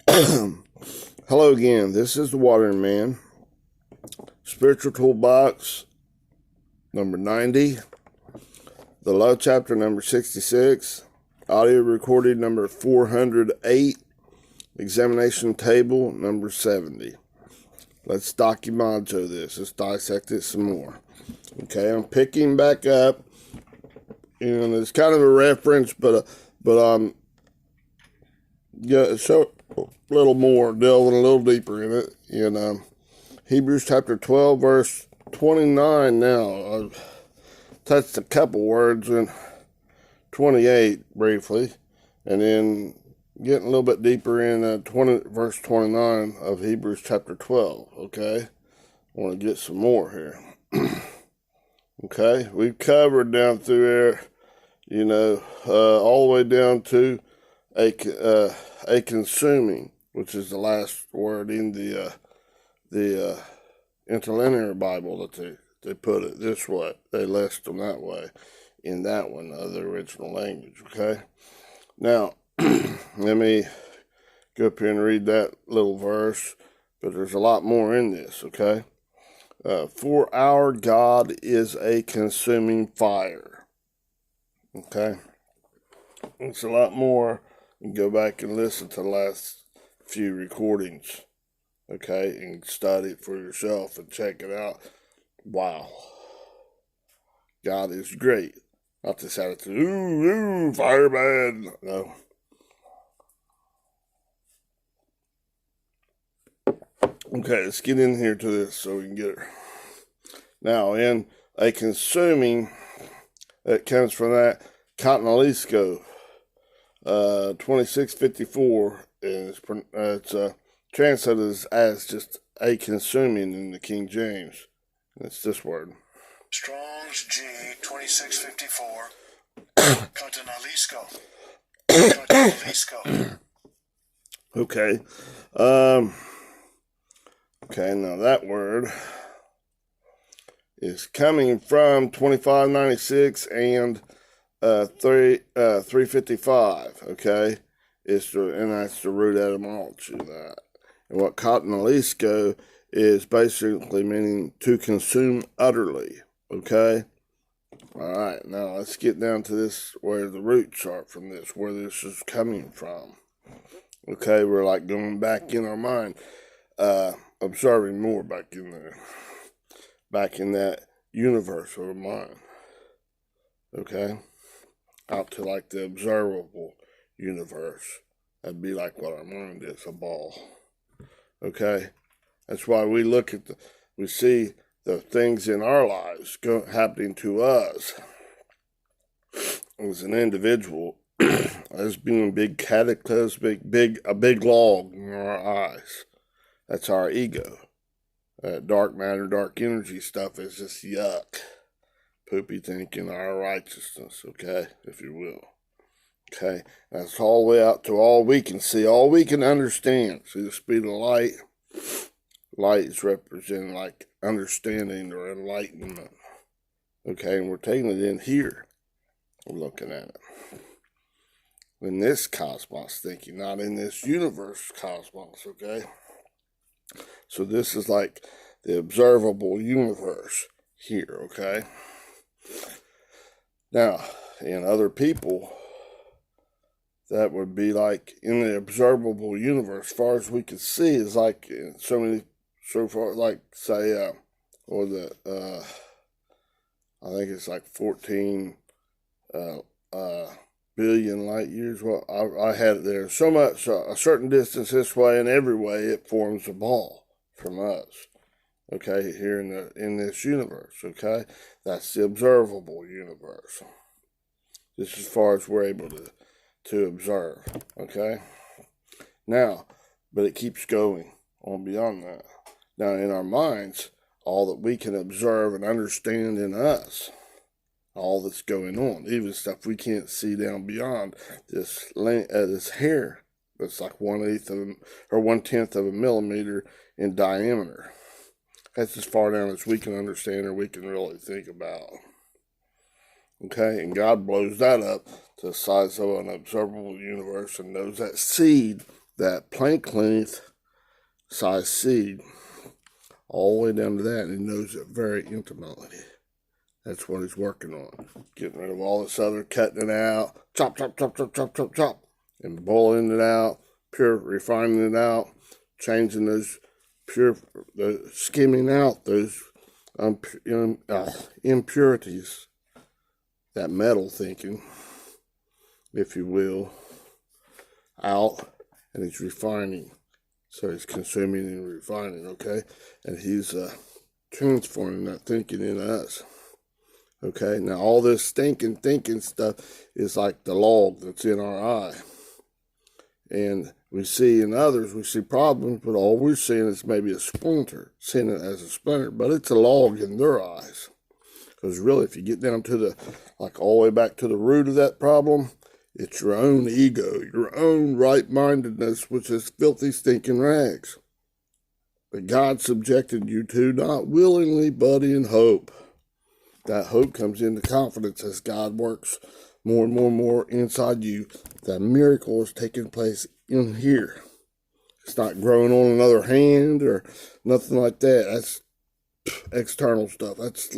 Hello again. This is the Watering Man. Spiritual Toolbox number 90. The Love Chapter number 66. Audio recording number 408. Examination Table number 70. Let's documento this. Let's dissect it some more. Okay, I'm picking back up. And it's kind of a reference, but yeah, so a little more, delving a little deeper in it. Hebrews chapter 12, verse 29 now. I've touched a couple words in 28 briefly, and then getting a little bit deeper in verse 29 of Hebrews chapter 12, okay? I want to get some more here. Okay, we've covered down through there, all the way down to a consuming, which is the last word in the interlinear Bible that they put it this way. They list them that way in that one of the original language. Okay, now let me go up here and read that little verse, but there's a lot more in this. Okay, for our God is a consuming fire. Okay, it's a lot more. And go back and listen to the last few recordings, okay, and study it for yourself and check it out. Wow. God is great. Not this attitude, ooh, fireman. No. Okay, let's get in here to this so we can get it. Now, in a consuming, that comes from that Continentalisco, 2654, and it's translated as just a consuming in the King James. It's this word. Strong's G 2654. Continentalisco. Continentalisco. Okay. Okay, now that word is coming from 2596 and 355, okay? And that's the root etymology of that. And what Continentalisco is basically meaning to consume utterly, okay? All right, now let's get down to this, where the roots are from this, where this is coming from. Okay, we're like going back in our mind, observing more back in there, back in that universe of our mind, okay? Out to like the observable universe. That'd be like what our mind is, a ball. Okay? That's why we we see the things in our lives happening to us as an individual as being big cataclysmic, a big log in our eyes. That's our ego. That dark matter, dark energy stuff is just yuck. Poopy thinking, our righteousness, okay, if you will. Okay, that's all the way out to all we can see, all we can understand. See the speed of light? Light is representing like understanding or enlightenment. Okay, and we're taking it in here. We're looking at it. In this cosmos thinking, not in this universe cosmos, okay? So this is like the observable universe here, okay? Now, in other people, that would be like in the observable universe, as far as we can see, is like so far, like say, I think it's like 14 billion light years. Well, I had it there. So much, a certain distance this way and every way, it forms a ball from us. Okay, here in this universe. Okay, that's the observable universe. This is as far as we're able to observe. Okay, now, but it keeps going on beyond that. Now, in our minds, all that we can observe and understand in us, all that's going on, even stuff we can't see down beyond this hair that's like 1/10 of a millimeter in diameter. That's as far down as we can understand or we can really think about. Okay, and God blows that up to the size of an observable universe and knows that seed that plank length size seed all the way down to that, and he knows it very intimately. That's what he's working on. Getting rid of all this other, cutting it out, chop, chop, chop, chop, chop, chop, chop, and boiling it out, refining it out, changing those skimming out those impurities, that metal thinking, if you will, out, and he's refining. So he's consuming and refining, okay? And he's transforming that thinking in us. Okay, now all this stinking thinking stuff is like the log that's in our eye. And we see in others, we see problems, but all we're seeing is maybe a splinter, seeing it as a splinter, but it's a log in their eyes. Because really, if you get down to all the way back to the root of that problem, it's your own ego, your own right-mindedness, which is filthy, stinking rags that God subjected you to, not willingly, but in hope. That hope comes into confidence as God works more and more and more inside you. That miracle is taking place in here. It's not growing on another hand or nothing like that. That's external stuff. That's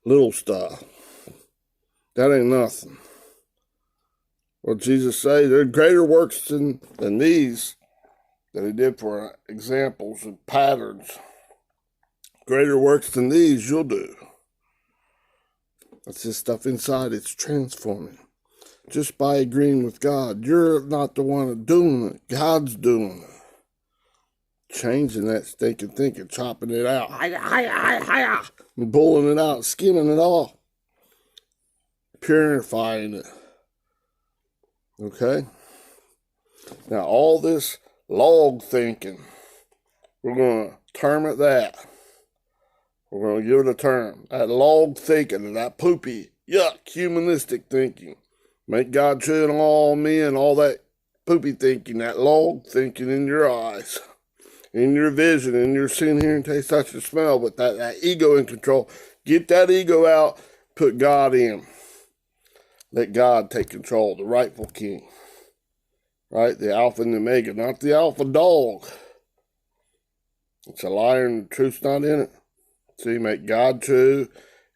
little stuff. That ain't nothing. What Jesus say? There are greater works than these that he did for examples and patterns. Greater works than these you'll do. That's this stuff inside. It's transforming. Just by agreeing with God. You're not the one doing it. God's doing it. Changing that stinking thinking, chopping it out. And pulling it out, skimming it off. Purifying it. Okay? Now, all this log thinking, we're going to term it that. We're going to give it a term. That log thinking and that poopy, yuck, humanistic thinking. Make God true and all men, all that poopy thinking, that log thinking in your eyes, in your vision, in your seeing, hearing, taste, touch, and smell, but that ego in control. Get that ego out, put God in. Let God take control, the rightful king. Right? The Alpha and the Omega, not the alpha dog. It's a liar and the truth's not in it. See, make God true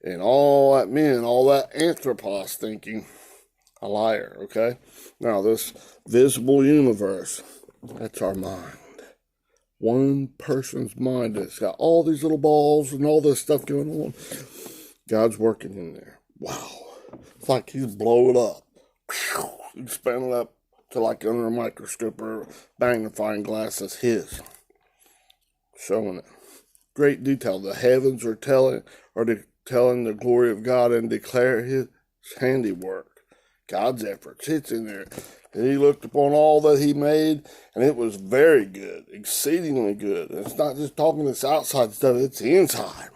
and all that men, all that anthropos thinking, a liar, okay? Now, this visible universe, that's our mind. One person's mind that's got all these little balls and all this stuff going on. God's working in there. Wow. It's like he's blowing it up. Expand it up to like under a microscope or magnifying glass that's his. Showing it. Great detail. The heavens are telling the glory of God and declare his handiwork. God's efforts. It's in there. And he looked upon all that he made, and it was very good, exceedingly good. And it's not just talking this outside stuff, it's the inside.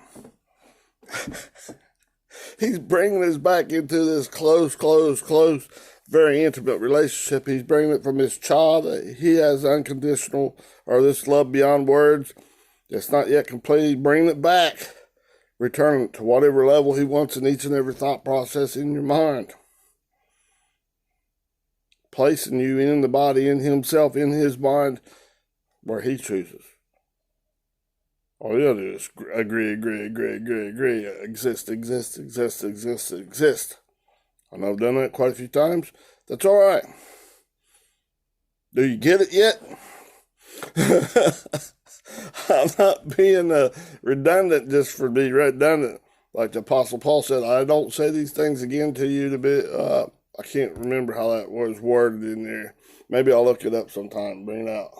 He's bringing us back into this close, very intimate relationship. He's bringing it from his child. He has unconditional, or this love beyond words. It's not yet complete. He's bringing it back. Returning it to whatever level he wants in each and every thought process in your mind. Placing you in the body, in himself, in his mind, where he chooses. All you gotta do is agree. Exist. I know I've done that quite a few times. That's all right. Do you get it yet? I'm not being redundant just for being redundant. Like the Apostle Paul said, I don't say these things again to you to be, I can't remember how that was worded in there. Maybe I'll look it up sometime and bring it out.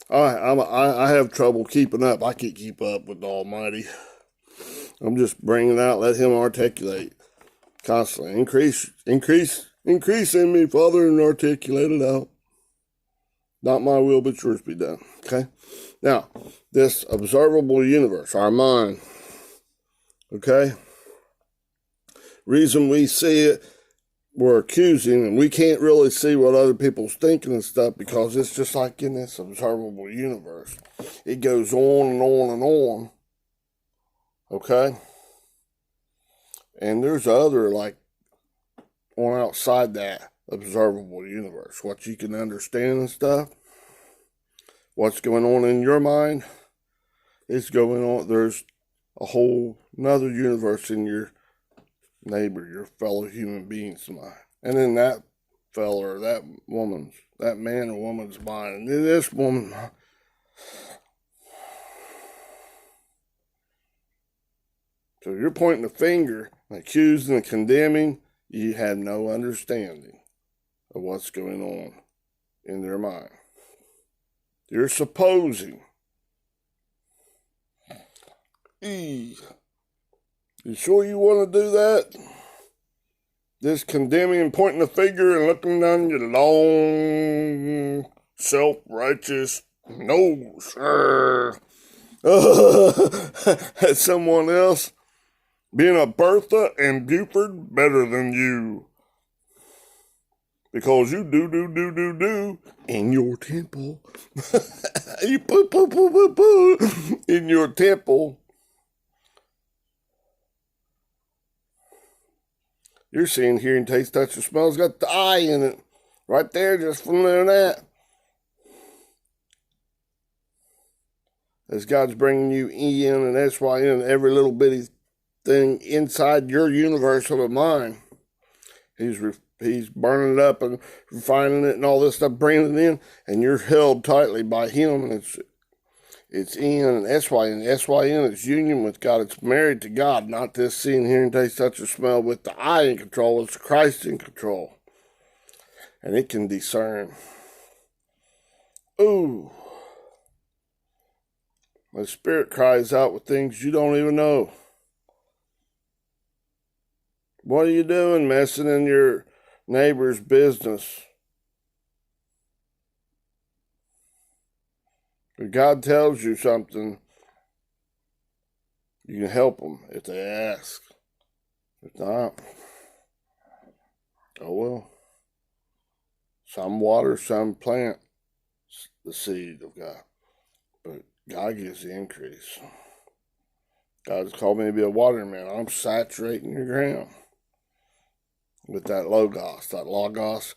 I have trouble keeping up. I can't keep up with the Almighty. I'm just bringing it out, let him articulate constantly. Increase in me, Father, and articulate it out. Not my will, but yours be done. Okay? Now, this observable universe, our mind, okay? Reason we see it, we're accusing, and we can't really see what other people's thinking and stuff because it's just like in this observable universe. It goes on and on and on. Okay? And there's other, like, on outside that observable universe, what you can understand and stuff, what's going on in your mind, it's going on. There's a whole another universe in your neighbor, your fellow human being's mind. And in that fella or that woman's, that man or woman's mind, and in this woman. So you're pointing the finger, accusing and condemning, you have no understanding of what's going on in their mind. You're supposing. You sure you want to do that? Just condemning and pointing the finger and looking down your long, self-righteous nose at someone else, being a Bertha and Buford better than you. Because you do in your temple. You poo in your temple. You're seeing, hearing, taste, touch, and smell. It's got the I in it. Right there, just from there and that. As God's bringing you E in and SY in, every little bitty thing inside your universe of a mind. He's burning it up and refining it and all this stuff, bringing it in, and you're held tightly by him, and it's in and SYN. SYN is union with God. It's married to God, not this seeing, hearing, taste, touch, or smell with the I in control. It's Christ in control. And it can discern. Ooh. The Spirit cries out with things you don't even know. What are you doing messing in your neighbor's business? If God tells you something, you can help them if they ask. If not, oh well. Some water, some plant the seed of God. But God gives the increase. God's called me to be a waterman. I'm saturating your ground with that logos,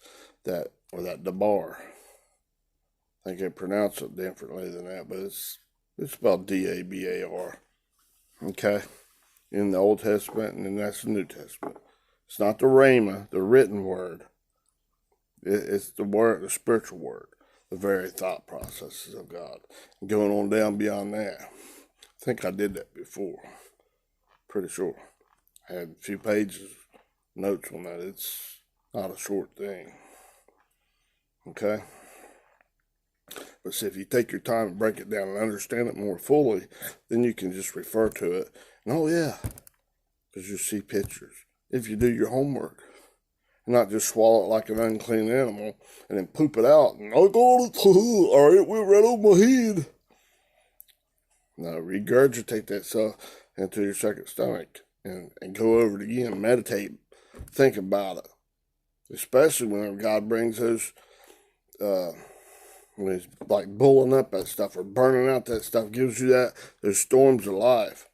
or that debar. I think they pronounce it differently than that, but it's spelled D-A-B-A-R. Okay? In the Old Testament, and then that's the New Testament. It's not the rhema, the written word. It's the word, the spiritual word, the very thought processes of God. And going on down beyond that. I think I did that before. Pretty sure. I had a few pages, notes on that. It's not a short thing. Okay? But see, if you take your time and break it down and understand it more fully, then you can just refer to it. And oh yeah, because you see pictures. If you do your homework. And not just swallow it like an unclean animal and then poop it out. And I got it. All right, we're right over my head. Now regurgitate that stuff into your second stomach and go over it again. Meditate. Think about it. Especially whenever God brings those, when he's like bulling up that stuff or burning out that stuff, gives you those storms of life.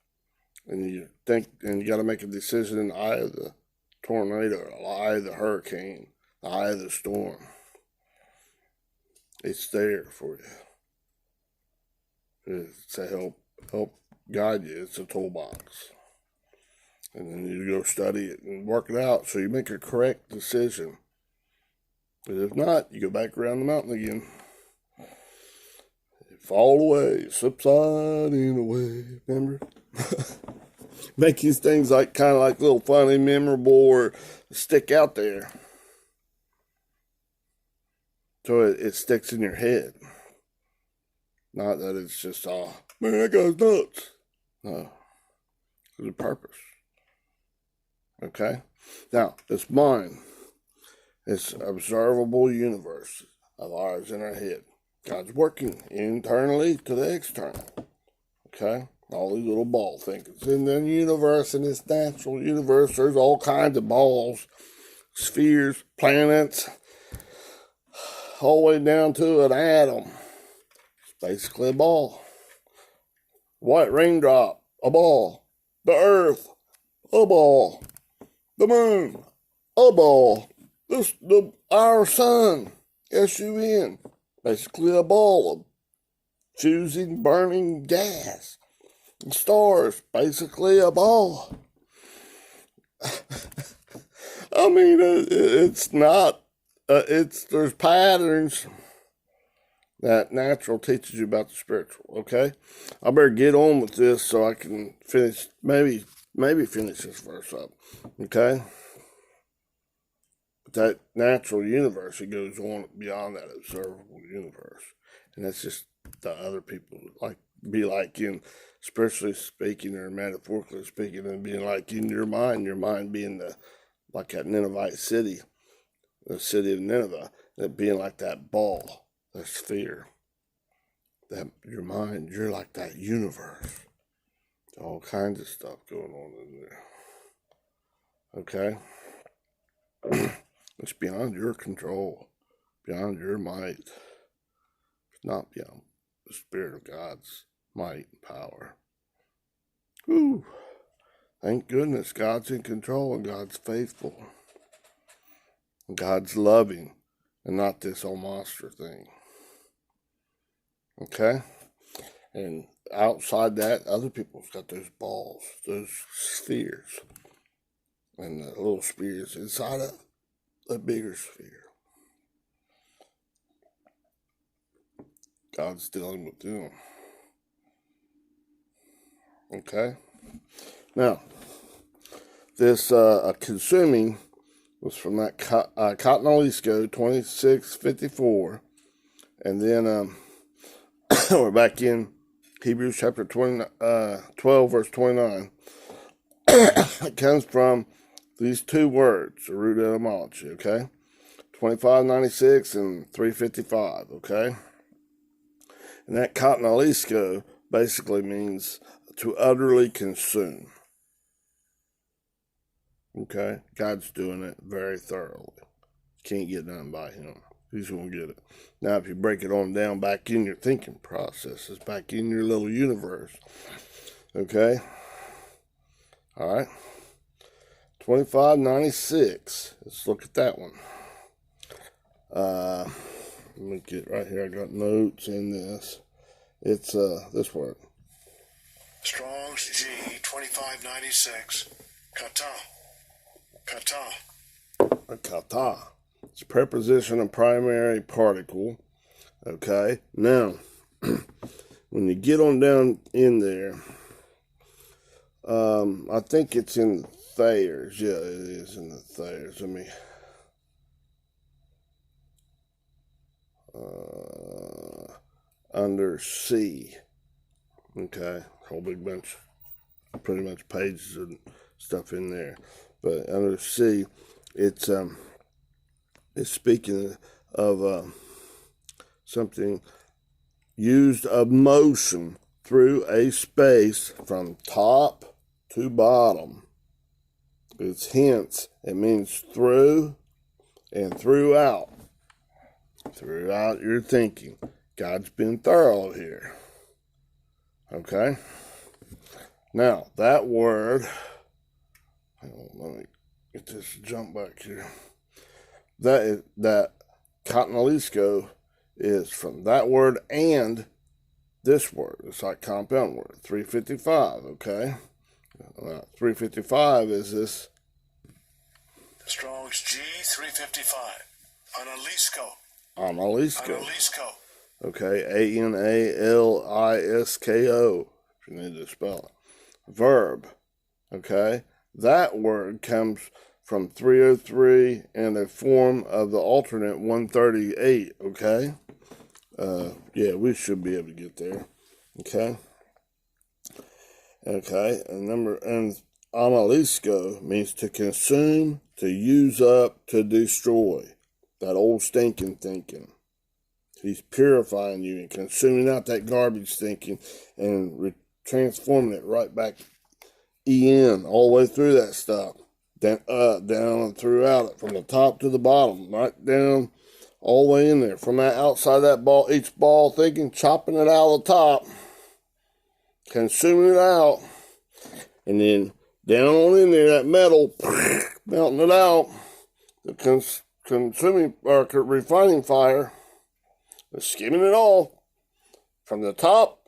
And you think, and you got to make a decision in the eye of the tornado, the eye of the hurricane, the eye of the storm. It's there for you. It's to help guide you. It's a toolbox. And then you go study it and work it out so you make a correct decision. But if not, you go back around the mountain again. You fall away, subsiding away. Remember? Make these things like kind of like little funny, memorable, or stick out there. So it sticks in your head. Not that it's just, man, that guy's nuts. No. There's a purpose. Okay? Now, this mind, this observable universe of ours in our head. God's working internally to the external. Okay? All these little ball thinkings. In the universe, in this natural universe, there's all kinds of balls, spheres, planets, all the way down to an atom. It's basically a ball. White raindrop, a ball. The earth, a ball. The moon, a ball. Our sun, S-U-N, basically a ball of fusing, burning gas. And stars, basically a ball. I mean, it's not, there's patterns that natural teaches you about the spiritual, okay? I better get on with this so I can finish, maybe finish this verse up, okay? But that natural universe, it goes on beyond that observable universe. And that's just the other people, be like in, spiritually speaking or metaphorically speaking, and being like in your mind being like that Ninevite city, the city of Nineveh, that being like that ball, that sphere, that your mind, you're like that universe. All kinds of stuff going on in there. Okay? It's beyond your control, beyond your might. It's not beyond the Spirit of God's might and power. Whew. Thank goodness God's in control and God's faithful. And God's loving and not this old monster thing. Okay? And outside that, other people's got those balls, those spheres. And the little spheres inside of a bigger sphere. God's dealing with them. Okay? Now, this consuming was from that Cotton Jalisco 2654. And then we're back in Hebrews chapter 12, verse 29. It comes from these two words, the root etymology, okay? 2596 and 355, okay? And that Cotton Jalisco basically means to utterly consume. Okay? God's doing it very thoroughly. Can't get done by him. He's going to get it. Now, if you break it on down back in your thinking processes, back in your little universe, okay? All right? 2596. Let's look at that one. Let me get right here. I got notes in this. It's this word. Strong's G 2596. Kata. A kata. It's a preposition of primary particle. Okay. Now, when you get on down in there, I think it's in the Thayers. Yeah, it is in the Thayers. Let me. Under C. Okay. Whole big bunch. Pretty much pages and stuff in there. But under C, it's speaking of something used of motion through a space from top to bottom. It's hence, it means through and throughout. Throughout your thinking. God's been thorough here. Okay? Now, that word, hang on, let me get this jump back here. That Cotton Jalisco is from that word and this word. It's like compound word, 355, okay? 355 is this. Strong's G 355. Analisco. Analisco. Okay, Analisko, if you need to spell it. Verb, okay? That word comes from 303 and a form of the alternate 138, okay? Yeah, we should be able to get there, okay? Okay, and Analisco means to consume, to use up, to destroy. That old stinking thinking. He's purifying you and consuming out that garbage thinking and transforming it right back all the way through that stuff. Then up, down, and throughout it, from the top to the bottom, right down, all the way in there. From that outside of that ball, each ball thinking, chopping it out of the top, consuming it out, and then down on in there, that metal, melting it out, The consuming or refining fire is skimming it all from the top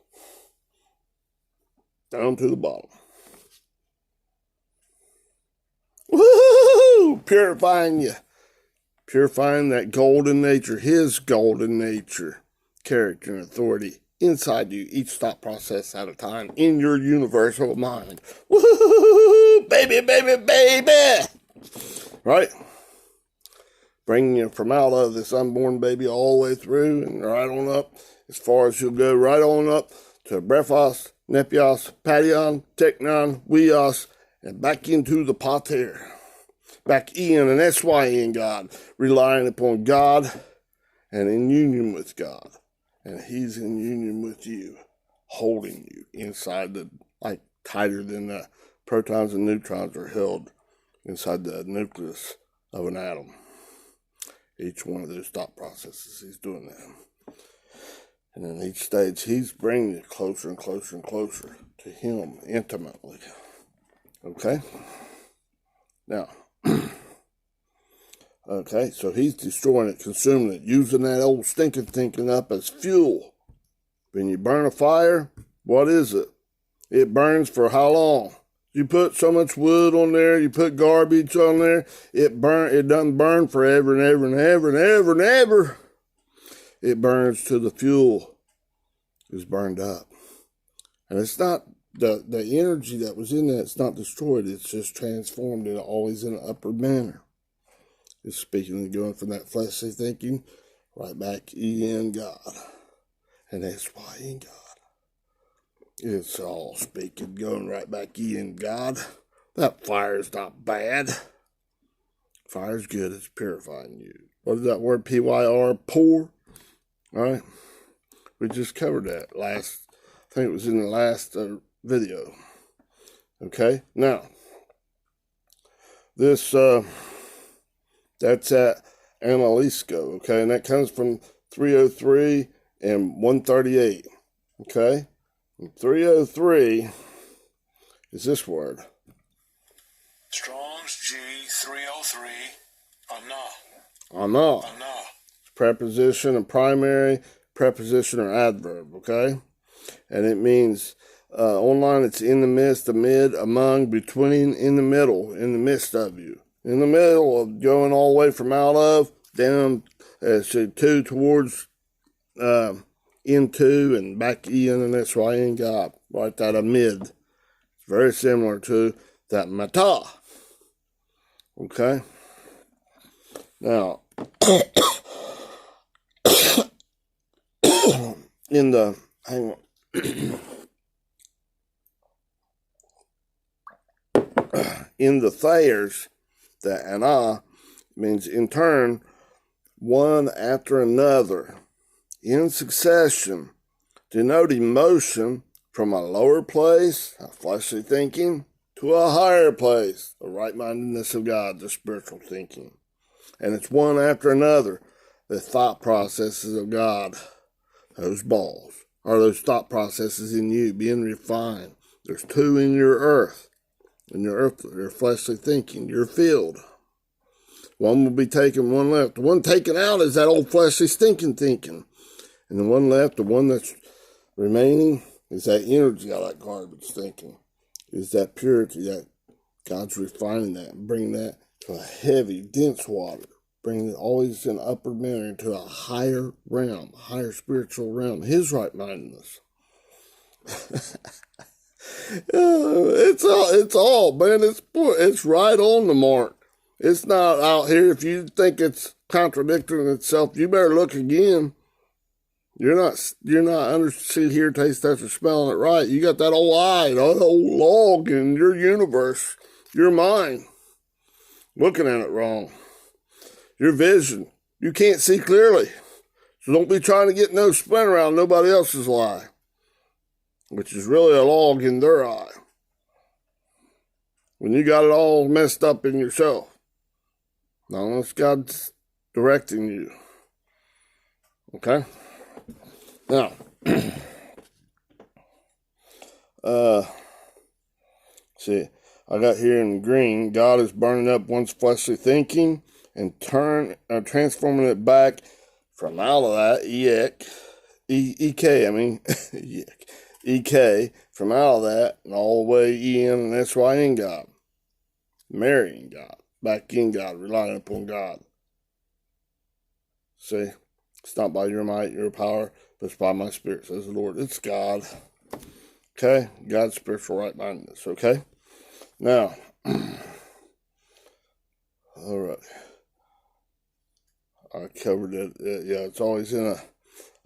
down to the bottom. Woo-hoo! Purifying you. Purifying that golden nature, his golden nature, character, and authority inside you, each thought process at a time, in your universal mind. Woo-hoo! Baby, baby, baby! Right? Bringing you from out of this unborn baby all the way through and right on up, as far as you'll go, right on up to Brephos, Nepios, Pation, Technon, Weos, and back into the Pater. Back in and SYN God, relying upon God and in union with God. And he's in union with you, holding you inside the, like, tighter than the protons and neutrons are held inside the nucleus of an atom. Each one of those thought processes, he's doing that. And in each stage, he's bringing you closer and closer and closer to him intimately. Okay? Now, okay, so he's destroying it, consuming it, using that old stinking thinking up as fuel. When you burn a fire, what is it? It burns for how long? You put so much wood on there, you put garbage on there, it doesn't burn forever and ever and ever and ever and ever. It burns till the fuel is burned up. And it's not the energy that was in that, it's not destroyed, it's just transformed and always in an upward manner. It's speaking and going from that fleshly thinking right back in God. And that's why in God. It's all speaking, going right back in God. That fire's not bad. Fire's good, it's purifying you. What is that word, P-Y-R, pour? All right, we just covered that last, I think it was in the last video. Okay, now, this, that's at Analisco, okay, and that comes from 303 and 138, okay? And 303 is this word. Strong's G 303, Anah. Anah. Anah. Preposition, a primary preposition or adverb, okay? And it means, online it's in the midst, amid, among, between, in the middle, in the midst of you. In the middle of going all the way from out of, down, to, towards, into, and back in, and that's why in God. Right, that amid. It's very similar to that mata. Okay? Now, in the, hang on. In the Thayers, the Anah means in turn, one after another, in succession, denoting motion from a lower place, a fleshly thinking, to a higher place, the right-mindedness of God, the spiritual thinking. And it's one after another, the thought processes of God, those balls, or those thought processes in you being refined. There's two in your earth. In your fleshly thinking, your field. One will be taken, one left. The one taken out is that old fleshly stinking thinking. And the one left, the one that's remaining, is that energy out of that garbage thinking. Is that purity, that God's refining that and bringing that to a heavy, dense water. Bringing it always in upper manner into a higher realm, higher spiritual realm. His right-mindedness. It's all, man. It's right on the mark. It's not out here. If you think it's contradicting itself, you better look again. You're not under see, hear, taste, touch, or smelling it right. You got that old eye, that old log in your universe, your mind, looking at it wrong. Your vision, you can't see clearly. So don't be trying to get no spin around nobody else's lie, which is really a log in their eye. When you got it all messed up in yourself. Not unless God's directing you. Okay? Now, see, I got here in green, God is burning up one's fleshly thinking and transforming it back from out of that EK, from out of that and all the way in, and that's why in God, marrying God, back in God, relying upon God. See, it's not by your might, your power, but it's by my Spirit, says the Lord. It's God. Okay, God's spiritual right-mindedness. Okay, now, all right. I covered it. Yeah, it's always in a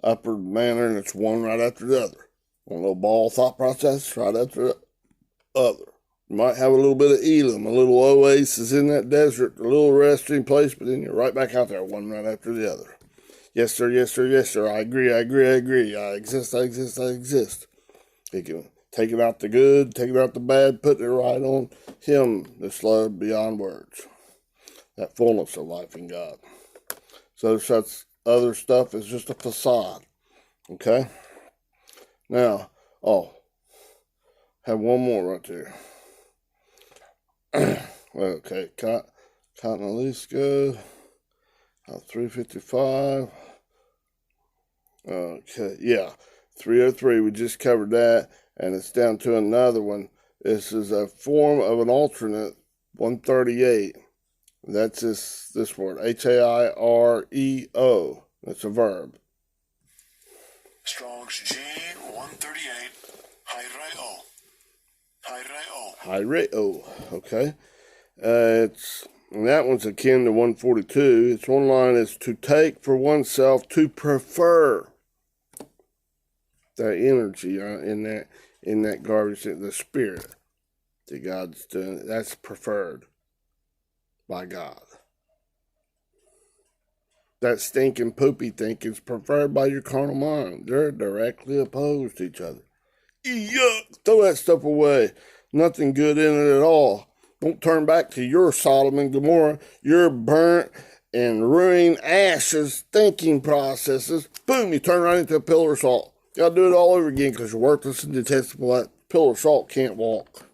upward manner, and it's one right after the other. One little ball thought process right after the other. You might have a little bit of Elam, a little oasis in that desert, a little resting place, but then you're right back out there, one right after the other. Yes, sir, yes, sir, yes, sir. I agree. I exist, I exist, I exist. Taking out the good, taking out the bad, putting it right on Him, this love beyond words. That fullness of life in God. So such other stuff is just a facade. Okay? Now, have one more right there. Okay, Continentalisco, 355. Okay, yeah, 303, we just covered that, and it's down to another one. This is a form of an alternate, 138. That's this word, Haireo. That's a verb. Strong's G 138. Haireo. Haireo. Okay. And that one's akin to 142. Its one line is to take for oneself, to prefer. That energy in that garbage, the spirit that God's doing, that's preferred by God. That stinking poopy thinking is preferred by your carnal mind. They're directly opposed to each other. Yuck! Throw that stuff away. Nothing good in it at all. Don't turn back to your Sodom and Gomorrah, your burnt and ruined ashes thinking processes. Boom, you turn right into a pillar of salt. You gotta do it all over again because you're worthless and detestable. That pillar of salt can't walk,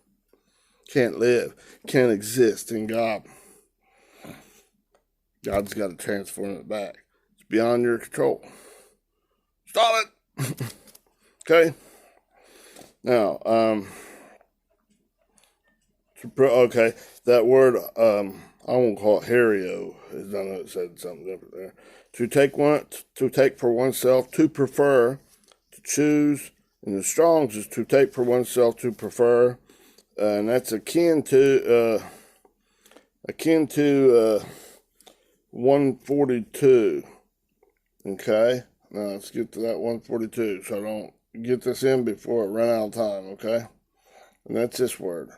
can't live, can't exist in God. God's got to transform it back. It's beyond your control. Stop it! Okay? Now, okay, that word, I won't call it Haireo. I know it said something different there. To take for oneself, to prefer, to choose, and the Strong's is to take for oneself, to prefer, and that's akin to 142. Okay, now let's get to that 142, so I don't get this in before it run out of time. Okay, and that's this word.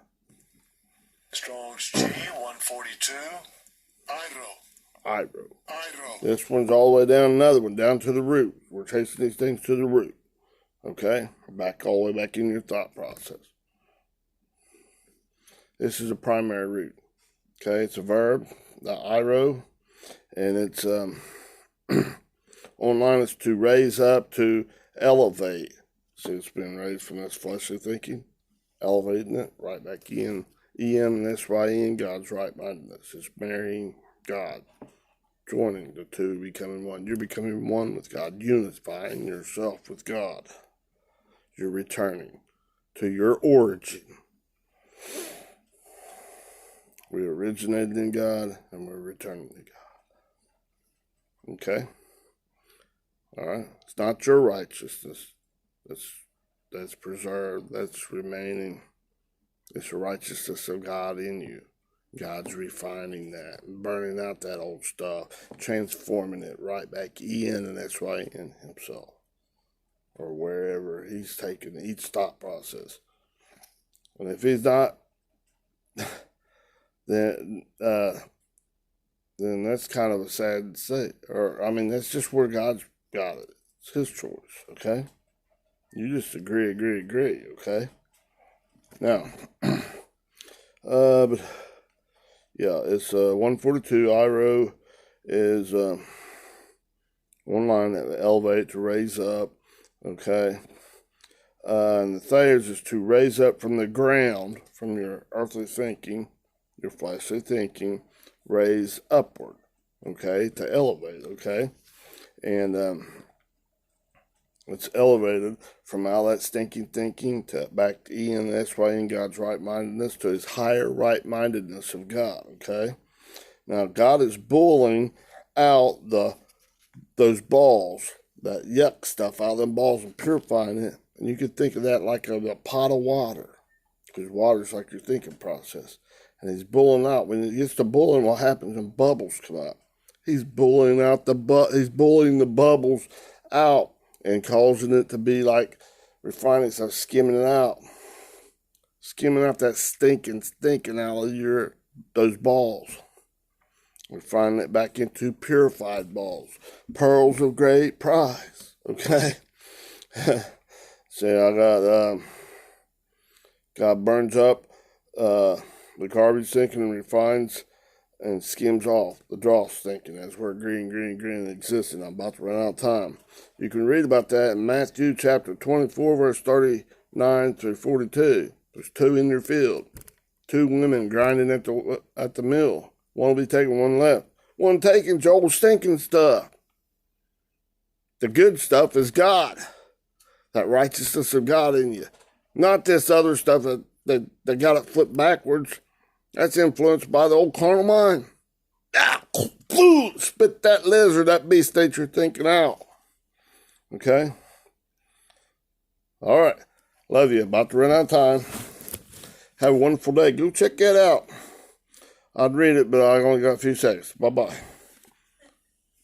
Strong's G 142. Iro. This one's all the way down, another one down to the root. We're chasing these things to the root. Okay, back all the way back in your thought process. This is a primary root. Okay, it's a verb, the Iro, and it's online. It's to raise up, to elevate. See, it's been raised from this fleshly thinking, elevating it right back in. And that's why in God's right-mindedness is marrying God, joining the two, becoming one. You're becoming one with God, unifying yourself with God. You're returning to your origin. We originated in God, and we're returning to God. Okay? All right? It's not your righteousness that's preserved, that's remaining. It's the righteousness of God in you. God's refining that, burning out that old stuff, transforming it right back in, and that's right in Himself, or wherever He's taken each thought process. And if He's not, then that's kind of a sad state. That's just where God's got it. It's His choice, okay? You just agree, okay? Now, but yeah, it's 142. Iro is one line that elevate, to raise up, okay? And the Thayers is to raise up from the ground, from your earthly thinking, your fleshly thinking, raise upward. okay, to elevate, okay? And it's elevated from all that stinking thinking to back to ENSY, God's right-mindedness, to his higher right-mindedness of God, okay? Now, God is boiling out those balls, that yuck stuff out of them balls, and purifying it. And you could think of that like a pot of water, because water is like your thinking process. And he's boiling out. When it gets to boiling, what happens when bubbles come out? He's boiling out he's boiling the bubbles out and causing it to be like refining, so skimming it out. Skimming out that stinking out of those balls. Refining it back into purified balls. Pearls of great price. Okay? So I got, God burns up the garbage thinking and refines and skims off the dross thinking. That's where green exists, and I'm about to run out of time. You can read about that in Matthew chapter 24, verse 39 through 42. There's two in your field. Two women grinding at the mill. One will be taking, one left. One taking Joel's stinking stuff. The good stuff is God. That righteousness of God in you. Not this other stuff that got it flipped backwards. That's influenced by the old carnal mind. Ah, spit that lizard, that beast that you're thinking out. Okay? All right. Love you. About to run out of time. Have a wonderful day. Go check that out. I'd read it, but I only got a few seconds. Bye-bye.